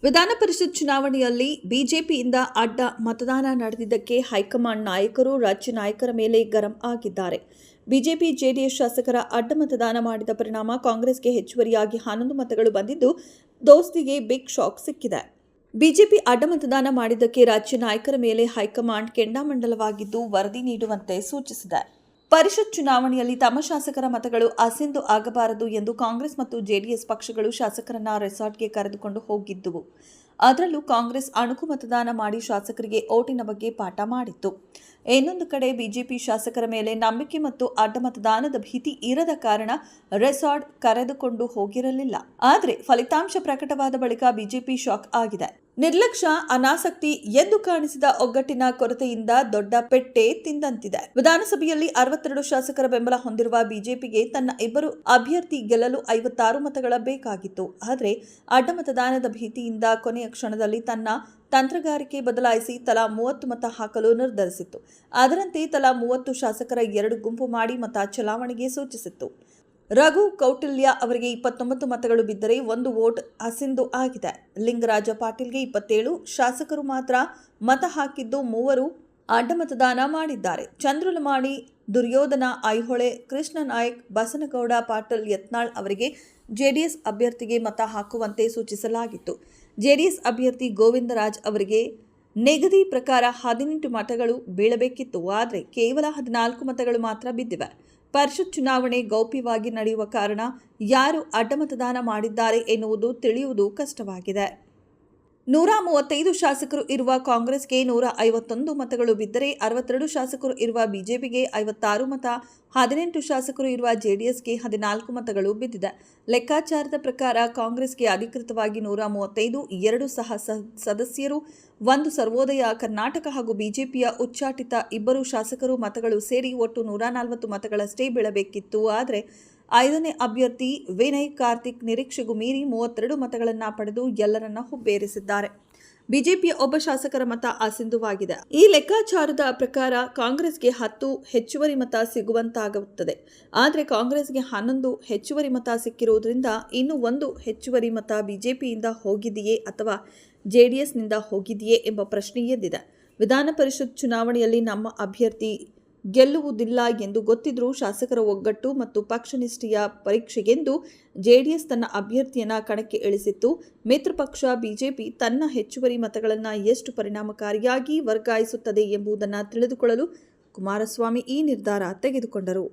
ವಿಧಾನ ಪರಿಷತ್ ಚುನಾವಣೆಯಲ್ಲಿ ಬಿಜೆಪಿಯಿಂದ ಅಡ್ಡ ಮತದಾನ ನಡೆದಿದ್ದಕ್ಕೆ ಹೈಕಮಾಂಡ್ ನಾಯಕರು ರಾಜ್ಯ ನಾಯಕರ ಮೇಲೆ ಗರಂ ಆಗಿದ್ದಾರೆ. ಬಿಜೆಪಿ ಜೆಡಿಎಸ್ ಶಾಸಕರ ಅಡ್ಡ ಮತದಾನ ಮಾಡಿದ ಪರಿಣಾಮ ಕಾಂಗ್ರೆಸ್ಗೆ ಹೆಚ್ಚುವರಿಯಾಗಿ 11 ಮತಗಳು ಬಂದಿದ್ದು ದೋಸ್ತಿಗೆ ಬಿಗ್ ಶಾಕ್ ಸಿಕ್ಕಿದೆ. ಬಿಜೆಪಿ ಅಡ್ಡ ಮತದಾನ ಮಾಡಿದ್ದಕ್ಕೆ ರಾಜ್ಯ ನಾಯಕರ ಮೇಲೆ ಹೈಕಮಾಂಡ್ ಕೆಂಡಾಮಂಡಲವಾಗಿದ್ದು ವರದಿ ನೀಡುವಂತೆ ಸೂಚಿಸಿದೆ. ಪರಿಷತ್ ಚುನಾವಣೆಯಲ್ಲಿ ತಮ್ಮ ಶಾಸಕರ ಮತಗಳು ಅಸಿಂಧು ಆಗಬಾರದು ಎಂದು ಕಾಂಗ್ರೆಸ್ ಮತ್ತು ಜೆಡಿಎಸ್ ಪಕ್ಷಗಳು ಶಾಸಕರನ್ನ ರೆಸಾರ್ಟ್ಗೆ ಕರೆದುಕೊಂಡು ಹೋಗಿದ್ದುವು. ಅದರಲ್ಲೂ ಕಾಂಗ್ರೆಸ್ ಅಣುಕು ಮತದಾನ ಮಾಡಿ ಶಾಸಕರಿಗೆ ಓಟಿನ ಬಗ್ಗೆ ಪಾಠ ಮಾಡಿತ್ತು. ಇನ್ನೊಂದು ಕಡೆ ಬಿಜೆಪಿ ಶಾಸಕರ ಮೇಲೆ ನಂಬಿಕೆ ಮತ್ತು ಅಡ್ಡ ಮತದಾನದ ಭೀತಿ ಇರದ ಕಾರಣ ರೆಸಾರ್ಟ್ ಕರೆದುಕೊಂಡು ಹೋಗಿರಲಿಲ್ಲ. ಆದರೆ ಫಲಿತಾಂಶ ಪ್ರಕಟವಾದ ಬಳಿಕ ಬಿಜೆಪಿ ಶಾಕ್ ಆಗಿದೆ. ನಿರ್ಲಕ್ಷ್ಯ, ಅನಾಸಕ್ತಿ ಎದ್ದು ಕಾಣಿಸಿದ ಒಗ್ಗಟ್ಟಿನ ಕೊರತೆಯಿಂದ ದೊಡ್ಡ ಪೆಟ್ಟೆ ತಿಂದಂತಿದೆ. ವಿಧಾನಸಭೆಯಲ್ಲಿ 62 ಶಾಸಕರ ಬೆಂಬಲ ಹೊಂದಿರುವ ಬಿಜೆಪಿಗೆ ತನ್ನ ಇಬ್ಬರು ಅಭ್ಯರ್ಥಿ ಗೆಲ್ಲಲು 56 ಮತಗಳ ಬೇಕಾಗಿತ್ತು. ಆದರೆ ಅಡ್ಡ ಮತದಾನದ ಭೀತಿಯಿಂದ ಕೊನೆಯ ಕ್ಷಣದಲ್ಲಿ ತನ್ನ ತಂತ್ರಗಾರಿಕೆ ಬದಲಾಯಿಸಿ ತಲಾ 30 ಮತ ಹಾಕಲು ನಿರ್ಧರಿಸಿತ್ತು. ಅದರಂತೆ ತಲಾ 30 ಶಾಸಕರ 2 ಗುಂಪು ಮಾಡಿ ಮತ ಚಲಾವಣೆಗೆ ಸೂಚಿಸಿತ್ತು. ರಘು ಕೌಟಿಲ್ಯ ಅವರಿಗೆ 29 ಮತಗಳು ಬಿದ್ದರೆ 1 ವೋಟ್ ಅಸಿಂಧು ಆಗಿದೆ. ಲಿಂಗರಾಜ ಪಾಟೀಲ್ಗೆ 27 ಶಾಸಕರು ಮಾತ್ರ ಮತ ಹಾಕಿದ್ದು 3 ಅಡ್ಡ ಮತದಾನ ಮಾಡಿದ್ದಾರೆ. ಚಂದ್ರಲಮಾಣಿ, ದುರ್ಯೋಧನ ಐಹೊಳೆ, ಕೃಷ್ಣ ನಾಯಕ್, ಬಸನಗೌಡ ಪಾಟೀಲ್ ಯತ್ನಾಳ್ ಅವರಿಗೆ ಜೆಡಿಎಸ್ ಅಭ್ಯರ್ಥಿಗೆ ಮತ ಹಾಕುವಂತೆ ಸೂಚಿಸಲಾಗಿತ್ತು. ಜೆಡಿಎಸ್ ಅಭ್ಯರ್ಥಿ ಗೋವಿಂದರಾಜ್ ಅವರಿಗೆ ನಿಗದಿ ಪ್ರಕಾರ 18 ಮತಗಳು ಬೀಳಬೇಕಿತ್ತು. ಆದರೆ ಕೇವಲ 14 ಮತಗಳು ಮಾತ್ರ ಬಿದ್ದಿವೆ. ಪರಿಷತ್ ಚುನಾವಣೆ ಗೌಪ್ಯವಾಗಿ ನಡೆಯುವ ಕಾರಣ ಯಾರು ಅಡ್ಡ ಮತದಾನ ಮಾಡಿದ್ದಾರೆ ಎನ್ನುವುದು ತಿಳಿಯುವುದು ಕಷ್ಟವಾಗಿದೆ. 135 ಶಾಸಕರು ಇರುವ ಕಾಂಗ್ರೆಸ್ಗೆ 151 ಮತಗಳು ಬಿದ್ದರೆ 62 ಶಾಸಕರು ಇರುವ ಬಿಜೆಪಿಗೆ 56 ಮತ, 18 ಶಾಸಕರು ಇರುವ ಜೆಡಿಎಸ್ಗೆ 14 ಮತಗಳು ಬಿದ್ದಿದೆ. ಲೆಕ್ಕಾಚಾರದ ಪ್ರಕಾರ ಕಾಂಗ್ರೆಸ್ಗೆ ಅಧಿಕೃತವಾಗಿ 135, 2 ಸಹ ಸದಸ್ಯರು, 1 ಸರ್ವೋದಯ ಕರ್ನಾಟಕ ಹಾಗೂ ಬಿಜೆಪಿಯ ಉಚ್ಚಾಟಿತ 2 ಶಾಸಕರು ಮತಗಳು ಸೇರಿ ಒಟ್ಟು 140 ಮತಗಳಷ್ಟೇ ಬೀಳಬೇಕಿತ್ತು. ಆದರೆ 5ನೇ ಅಭ್ಯರ್ಥಿ ವಿನಯ್ ಕಾರ್ತಿಕ್ ನಿರೀಕ್ಷೆಗೂ ಮೀರಿ 32 ಮತಗಳನ್ನು ಪಡೆದು ಎಲ್ಲರನ್ನ ಹುಬ್ಬೇರಿಸಿದ್ದಾರೆ. ಬಿಜೆಪಿಯ ಒಬ್ಬ ಶಾಸಕರ ಮತ ಅಸಿಂಧುವಾಗಿದೆ. ಈ ಲೆಕ್ಕಾಚಾರದ ಪ್ರಕಾರ ಕಾಂಗ್ರೆಸ್ಗೆ 10 ಹೆಚ್ಚುವರಿ ಮತ ಸಿಗುವಂತಾಗುತ್ತದೆ. ಆದರೆ ಕಾಂಗ್ರೆಸ್ಗೆ 11 ಹೆಚ್ಚುವರಿ ಮತ ಸಿಕ್ಕಿರುವುದರಿಂದ ಇನ್ನು 1 ಹೆಚ್ಚುವರಿ ಮತ ಬಿಜೆಪಿಯಿಂದ ಹೋಗಿದೆಯೇ ಅಥವಾ ಜೆಡಿಎಸ್ನಿಂದ ಹೋಗಿದೆಯೇ ಎಂಬ ಪ್ರಶ್ನೆ ಎದ್ದಿದೆ. ವಿಧಾನ ಪರಿಷತ್ ಚುನಾವಣೆಯಲ್ಲಿ ನಮ್ಮ ಅಭ್ಯರ್ಥಿ ಗೆಲ್ಲುವುದಿಲ್ಲ ಎಂದು ಗೊತ್ತಿದ್ರೂ ಶಾಸಕರ ಒಗ್ಗಟ್ಟು ಮತ್ತು ಪಕ್ಷನಿಷ್ಠೆಯ ಪರೀಕ್ಷೆಗೆಂದು ಜೆಡಿಎಸ್ ತನ್ನ ಅಭ್ಯರ್ಥಿಯನ್ನು ಕಣಕ್ಕೆ ಇಳಿಸಿತ್ತು. ಮಿತ್ರ ಪಕ್ಷ ಬಿಜೆಪಿ ತನ್ನ ಹೆಚ್ಚುವರಿ ಮತಗಳನ್ನು ಎಷ್ಟು ಪರಿಣಾಮಕಾರಿಯಾಗಿ ವರ್ಗಾಯಿಸುತ್ತದೆ ಎಂಬುದನ್ನು ತಿಳಿದುಕೊಳ್ಳಲು ಕುಮಾರಸ್ವಾಮಿ ಈ ನಿರ್ಧಾರ ತೆಗೆದುಕೊಂಡರು.